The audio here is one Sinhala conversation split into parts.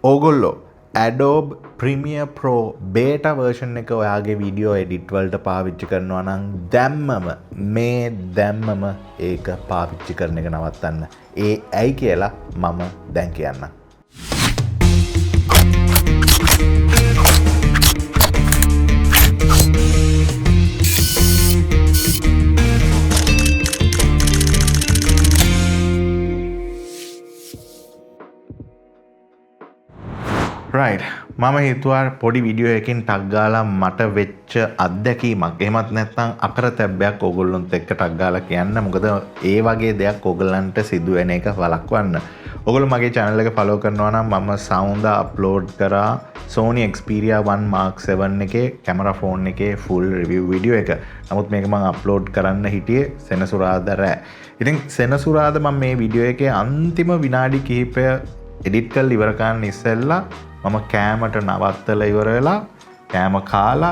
ඕගොල්ලෝ Adobe Premiere Pro beta version එක ඔයාගේ වීඩියෝ එඩිට් වලට පාවිච්චි කරනවා නම් දැම්මම ඒක පාවිච්චි කරන එක නවත්තන්න. ඒ ඇයි කියලා මම දැන් කියන්නම්. right මම හිතුවා පොඩි වීඩියෝ එකකින් ටග් ගාලා මට වෙච්ච අත්දැකීමක් එහෙමත් නැත්නම් අකරතැබ්බයක් ඕගොල්ලොන්ත් එක්ක ටග් ගාලා කියන්න. මොකද ඒ වගේ දෙයක් ඕගොල්ලන්ට සිදු වෙන එක වළක්වන්න. ඕගොල්ලෝ මගේ channel එක follow කරනවා නම් මම sound upload කරා Sony Xperia 1 Mark 7 එකේ camera phone එකේ full review video එක. නමුත් මේක මම upload කරන්න හිටියේ සෙනසුරාදා රෑ. ඉතින් සෙනසුරාදා මම මේ වීඩියෝ එකේ අන්තිම විනාඩි කිහිපය edit කරලා ඉවර කරන්න ඉස්සෙල්ලා මම කෑමට නවත්තලා ඉවර වෙලා කෑම කාලා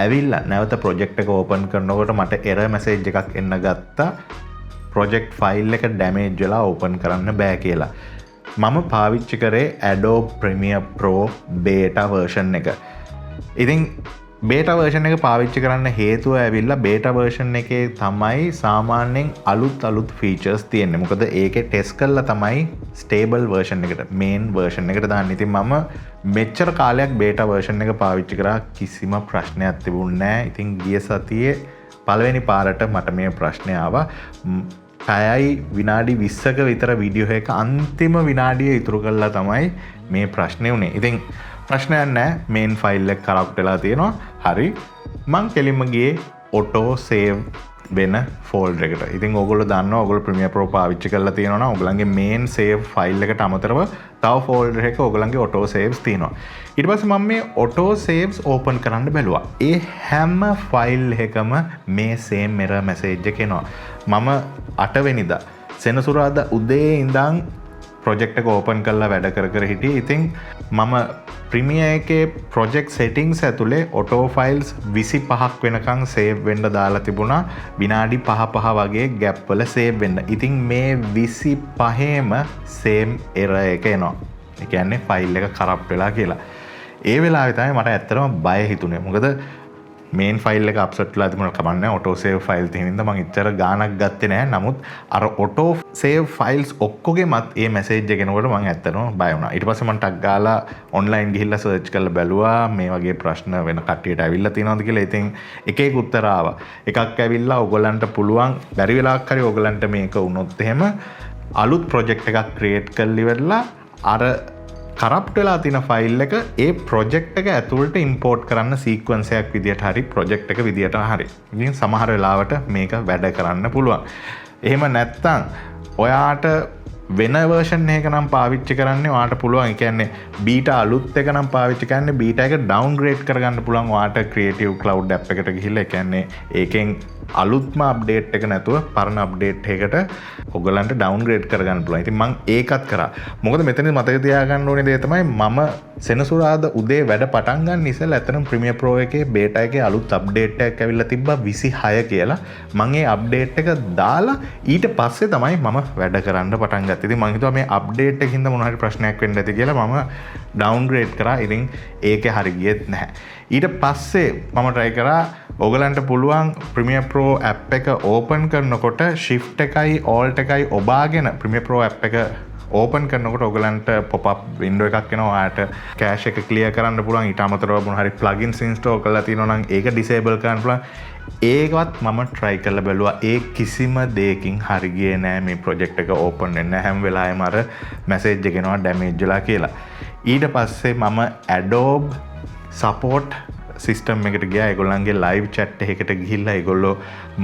ඇවිල්ලා නැවත ප්‍රොජෙක්ට් එක ඕපන් කරනකොට මට error message එකක් එන්න ගත්තා. project file එක damage වෙලා ඕපන් කරන්න බෑ කියලා. මම පාවිච්චි කරේ Adobe Premiere Pro beta version එක. ඉතින් beta version එක පාවිච්චි කරන්න හේතුව ඇවිල්ලා beta version එකේ තමයි සාමාන්‍යයෙන් අලුත් features තියෙන්නේ. මොකද ඒකේ test කරලා තමයි stable version එකට main version එකට දාන්නේ. ඉතින් මම මෙච්චර කාලයක් beta version එක පාවිච්චි කරා කිසිම ප්‍රශ්නයක් තිබුණේ නැහැ. ඉතින් ගිය සතියේ පළවෙනි පාරට මට මේ ප්‍රශ්නය ආවා. පැයයි විනාඩි 20ක විතර වීඩියෝ එක අන්තිම විනාඩිය ඉතුරු කරලා තමයි මේ ප්‍රශ්නේ උනේ. ඉතින් ප්‍රශ්නයක් නැහැ. මේන් ෆයිල් එක කරප්ට් වෙලා තියෙනවා. හරි. මං කෙලින්ම ගියේ auto save වෙන ෆෝල්ඩර් එකට. ඉතින් ඕගොල්ලෝ දන්නවා ඕගොල්ලෝ Premiere Pro පාවිච්චි කරලා තියෙනවා නම් ඕගොල්ලන්ගේ main save file එකට අමතරව තව ෆෝල්ඩර් එකක ඕගොල්ලන්ගේ auto saves තියෙනවා. ඊට පස්සේ මම මේ auto saves open කරන්න බැලුවා. ඒ හැම ෆයිල් එකකම මේ same error message එක එනවා. මම 8 වෙනිදා සෙනසුරාදා උදේ ඉඳන් project එක open කරලා වැඩ කර හිටියේ. ඉතින් මම Premiere එකේ project settings ඇතුලේ auto files 25ක් වෙනකන් save වෙන්න දාලා තිබුණා. විනාඩි 5 වගේ gap වල save වෙන්න. ඉතින් මේ 25ෙම same error එක එනවා. ඒ කියන්නේ file එක corrupt වෙලා කියලා. ඒ වෙලාවේ තමයි මට ඇත්තටම බය හිතුනේ. මොකද main file එක upset වෙලා තිබුණා කමන්නේ auto save file තියෙන හින්දා මම ඉච්චර ගාණක් ගත්තේ නැහැ. නමුත් අර auto save files ඔක්කොගෙමත් මේ message එක එනකොට මම ඇත්තටම බය වුණා. ඊට පස්සේ මම ටක් ගාලා online ගිහිල්ලා search කරලා බැලුවා මේ වගේ ප්‍රශ්න වෙන කට්ටියට ඇවිල්ලා තියෙනවද කියලා. ඉතින් එක එක උත්තර ආවා. එකක් ඇවිල්ලා ඔයගලන්ට පුළුවන් බැරි වෙලාවක් හරි ඔයගලන්ට මේක වුණොත් එහෙම අලුත් project එකක් create කරලා ඉවරලා අර කරප්ට් වෙලා තියෙන ෆයිල් එක ඒ ප්‍රොජෙක්ට් එක ඇතුළට ඉම්පෝර්ට් කරන්න සීක්වන්ස් එකක් විදියට හරි ප්‍රොජෙක්ට් එක විදියට හරි. ඉතින් සමහර වෙලාවට මේක වැඩ කරන්න පුළුවන්. එහෙම නැත්නම් ඔයාට වෙන version එකක නම් පාවිච්චි කරන්නේ ඔයාට පුළුවන්. ඒ කියන්නේ බීටා අලුත් එක නම් පාවිච්චි කරන්නේ බීටා එක downgrade කරගන්න පුළුවන් ඔයාට Creative Cloud app එකට ගිහිල්ලා. ඒ කියන්නේ ඒකෙන් අලුත්ම අප්ඩේට් එක නැතුව පරණ අප්ඩේට් එකකට ඔයගලන්ට ඩවුන්ග්‍රේඩ් කරගන්න පුළුවන්. ඉතින් මම ඒකත් කරා. මොකද මෙතනදී මතක තියාගන්න ඕනේ දේ තමයි මම සෙනසුරාදා උදේ වැඩ පටන් ගන්න ඉස්සෙල්ලා ඇත්තටම Premiere Pro එකේ බේටා එකේ අලුත් අප්ඩේට් එකක් ඇවිල්ලා තිබ්බා 26 කියලා. මම ඒ අප්ඩේට් එක දාලා ඊට පස්සේ තමයි මම වැඩ කරන්න පටන් ගත්තේ. ඉතින් මම හිතුවා මේ අප්ඩේට් එකකින්ද මොන හරි ප්‍රශ්නයක් වෙන්න ඇති කියලා මම ඩවුන්ග්‍රේඩ් කරා. ඉතින් ඒකේ හරි ගියෙත් නැහැ. ඊට පස්සේ මම try කරා ඔයගලන්ට පුළුවන් Premiere Pro app එක open කරනකොට shift එකයි alt එකයි ඔබාගෙන Premiere Pro app එක open කරනකොට ඔයගලන්ට pop up window එකක් එනවා. ඔයාලට cache එක clear කරන්න පුළුවන්. ඊට අමතරව මොන හරි plugins install කරලා තියෙනවා නම් ඒක disable කරන්න පුළුවන්. ඒකවත් මම try කරලා බැලුවා. ඒ කිසිම දෙයකින් හරි ගියේ නෑ. මේ project එක open වෙන්නේ හැම වෙලාවෙම අර message එක එනවා damage වෙලා කියලා. ඊට පස්සේ මම Adobe support සිස්ටම් එකට ගියා. ඒගොල්ලන්ගේ ලයිව් chat එකකට ගිහිල්ලා ඒගොල්ලෝ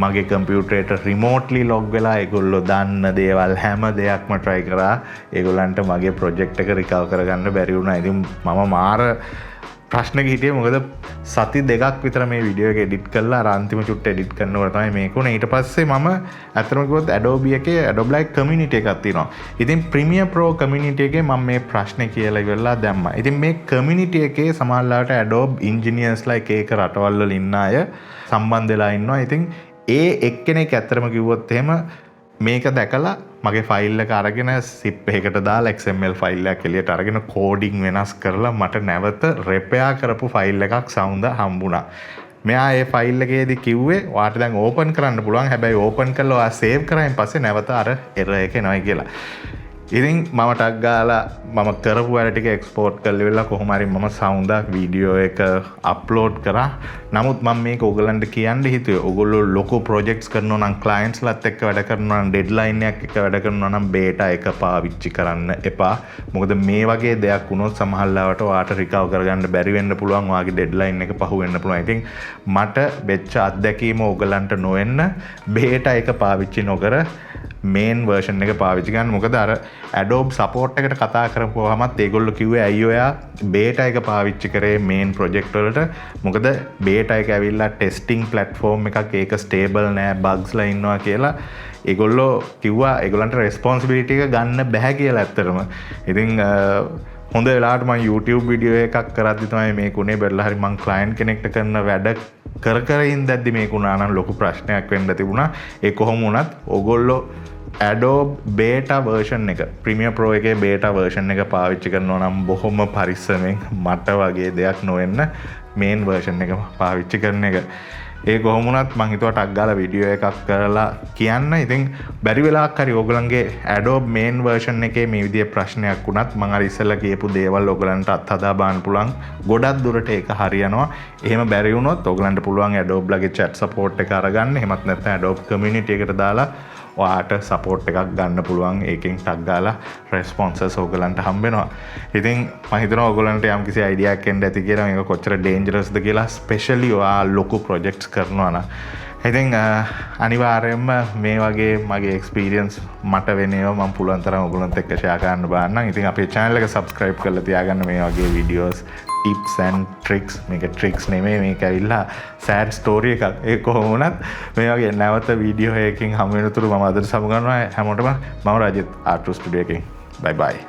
මගේ කම්පියුටරේට රිමෝට්ලි ලොග් වෙලා ඒගොල්ලෝ දන්න දේවල් හැම දෙයක්ම try කරා. ඒගොල්ලන්ට මගේ ප්‍රොජෙක්ට් එක රිකවර් කරගන්න බැරි වුණා. ඉතින් මම මාර ප්‍රශ්නක හිටියේ. මොකද සති දෙකක් විතර මේ වීඩියෝ එක එඩිට් කරලා අර අන්තිම චුට්ට එඩිට් කරනකොට තමයි මේක උනේ. ඊට පස්සේ මම අතරම කිව්වොත් Adobe එකේ Adobe Live community එකක් තියෙනවා. ඉතින් Premiere Pro community එකේ මම මේ ප්‍රශ්නේ කියලා ඉවරලා දැම්මා. ඉතින් මේ community එකේ සමහරවිට Adobe engineersලා එක එක රටවල් වල ඉන්න අය සම්බන්ධ වෙලා ඉන්නවා. ඉතින් ඒ එක්කෙනෙක් ඇත්තටම කිව්වොත් එහෙම මේක දැකලා මගේ ෆයිල් එක අරගෙන සිප් එකකට දාලා XML ෆයිල් එකක් එළියට අරගෙන කෝඩින් වෙනස් කරලා මට නැවත රෙපෙයා කරපු ෆයිල් එකක් සවුන්ද හම්බුණා. මෙයා ඒ ෆයිල් එකේදී කිව්වේ ඔයාට දැන් ඕපන් කරන්න පුළුවන්. හැබැයි ඕපන් කරලා ඔයා සේව් කරායින් පස්සේ නැවත අර එරර් එක එනවා කියලා. ඉතින් මම ටක් ගාලා මම කරපු වැඩ ටික එක්ස්පෝර්ට් කරලා ඉවරලා කොහොම හරි මම සවුන්ඩක් වීඩියෝ එක අප්ලෝඩ් කරා. නමුත් මම මේක ඔයගලන්ට කියන්න හිතුවේ ඔයගොල්ලෝ ලොකු ප්‍රොජෙක්ට්ස් කරනවා නම් ක්ලයන්ට්ස්ලාත් එක්ක වැඩ කරනවා නම් ඩෙඩ්ලයින් එකක් එක්ක වැඩ කරනවා නම් බේටා එක පාවිච්චි කරන්න එපා. මොකද මේ වගේ දෙයක් වුණොත් සමහරවිට ඔයාට රිකවර් කරගන්න බැරි වෙන්න පුළුවන්. ඔයාගේ ඩෙඩ්ලයින් එක පහු වෙන්න පුළුවන්. ඉතින් මට වෙච්ච අත්දැකීම ඔයගලන්ට නොවෙන්න බේටා එක පාවිච්චි නොකර මේන් වර්ෂන් එක පාවිච්චි ගන්න. මොකද අර Adobe support එකට කතා කරපුවාමත් ඒගොල්ලෝ කිව්වේ ඇයි ඔයා බේටා එක පාවිච්චි කරේ මේන් ප්‍රොජෙක්ට් වලට. මොකද බේටා එක ඇවිල්ලා ටෙස්ටිංగ్ ප්ලැට්ෆෝම් එකක්, ඒක ස්ටේබල් නෑ, බග්ස්ලා ඉන්නවා කියලා ඒගොල්ලෝ කිව්වා. ඒගොල්ලන්ට රෙස්පොන්සිබිලිටි එක ගන්න බෑ කියලා ඇත්තටම. ඉතින් හොඳ වෙලාවට මම YouTube වීඩියෝ එකක් කරද්දි තමයි මේක උනේ. බැලලා හරි මම ක්ලයන්ට් කෙනෙක්ට කරන වැඩ කර ඉඳද්දි මේක උනා නම් ලොකු ප්‍රශ්නයක් වෙන්න තිබුණා. ඒ කොහොම වුණත් ඕගොල්ලෝ Adobe beta version එක Premiere Pro එකේ beta version එක පාවිච්චි කරනවා නම් බොහොම පරිස්සමෙන් මට වගේ දෙයක් නොවෙන්න main version එක පාවිච්චි කරන එක. ඒ කොහොම වුණත් මං හිතුවා ටක් ගාලා වීඩියෝ එකක් කරලා කියන්න. ඉතින් බැරි වෙලාවක් හරි ඕගලන්ගේ Adobe main version එකේ මේ විදිහේ ප්‍රශ්නයක් වුණත් මං අර ඉස්සෙල්ලා කියපු දේවල් ඕගලන්ට අත්හදා බලන්න පුළුවන්. ගොඩක් දුරට ඒක හරියනවා. එහෙම බැරි වුණොත් ඕගලන්ට පුළුවන් Adobe ලගේ chat support එක අරගන්න. එහෙමත් නැත්නම් Adobe community එකට දාලා ඔයාට සපෝට් එකක් ගන්න පුළුවන්. ඒකෙන් ටක් ගාලා රෙස්පොන්සස් ඕගලන්ට හම්බෙනවා. ඉතින් මම හිතනවා ඕගලන්ට යම්කිසි අයිඩියා එකක් එන්න ඇති කියලා මේක කොච්චර ඩේන්ජරස්ද කියලා, ස්පෙෂලි ඔයා ලොකු ප්‍රොජෙක්ට්ස් කරනවා නම්. ඉතින් අනිවාර්යයෙන්ම මේ වගේ මගේ එක්ස්පීරියන්ස් මට වෙනේව මම පුළුවන් තරම් ඔයගොල්ලන්ත් එක්ක ෂෙයා කරන්න බලන්නම්. ඉතින් අපේ channel එක subscribe කරලා තියාගන්න මේ වගේ videos, tips and tricks. මේක tricks නෙමෙයි, මේක ඇවිල්ලා sad story එකක්. ඒ කොහොම වුණත් මේ වගේ නැවත වීඩියෝ එකකින් හමු වෙනතුරු මම අදට සමු ගන්නවා. හැමෝටම මම රජිත් ආර්ට් ස්ටුඩියෝ එකෙන් bye bye.